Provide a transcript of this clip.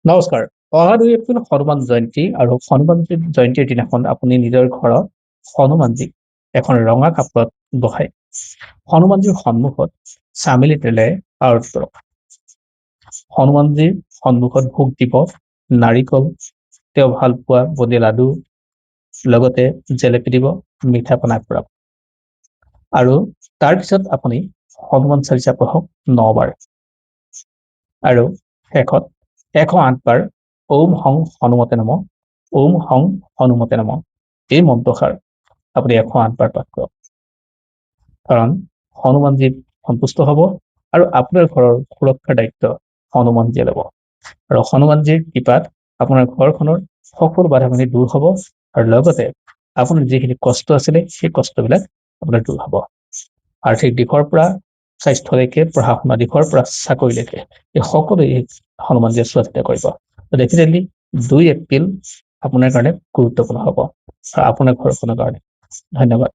নমস্কাৰ। অহা ২ এপ্ৰিল হনুমান জয়ন্তী আৰু হনুমান জয়ন্তীৰ দিনাখন আপুনি নিজৰ ঘৰত হনুমানজীক এখন ৰঙা কাপোৰত বহাই হনুমানজীৰ সন্মুখত চামেলি তেলেৰে আৰতি কৰক। হনুমানজীৰ সন্মুখত ভোগ দিব নাৰিকল, তেওঁ ভাল পোৱা বুন্দিয়া লাডু, লগতে জেলেপি দিব, মিঠা পনা আগবঢ়াব। আৰু তাৰ পিছত আপুনি হনুমান চালিচা পঢ়ক ৯ বাৰ। আৰু শেষত ১০৮ বাৰ ওম হং হনুমতে নমঃ, ওম হং হনুমতে নমঃ এই মন্ত্ৰষাৰ আপুনি ১০৮ বাৰ পাঠ কৰক। কাৰণ হনুমানজী সন্তুষ্ট হ'ব আৰু আপোনাৰ ঘৰৰ সুৰক্ষাৰ দায়িত্ব হনুমানজীয়ে ল'ব। আৰু হনুমানজীৰ কৃপাত আপোনাৰ ঘৰখনৰ সকলো বাধাখিনি দূৰ হ'ব আৰু লগতে আপোনাৰ যিখিনি কষ্ট আছিলে সেই কষ্টবিলাক আপোনাৰ দূৰ হ'ব। আৰ্থিক দিশৰ পৰা স্বাস্থ্যলৈকে, পঢ়া শুনা দিশৰ পৰা চাকৰিলৈকে এই সকলোৱে হনুমানজীয়ে চোৱা চিতা কৰিব। ডেফিনেটলি ২ এপ্ৰিল আপোনাৰ কাৰণে গুৰুত্বপূৰ্ণ হ'ব আৰু আপোনাৰ ঘৰখনৰ কাৰণে। ধন্যবাদ।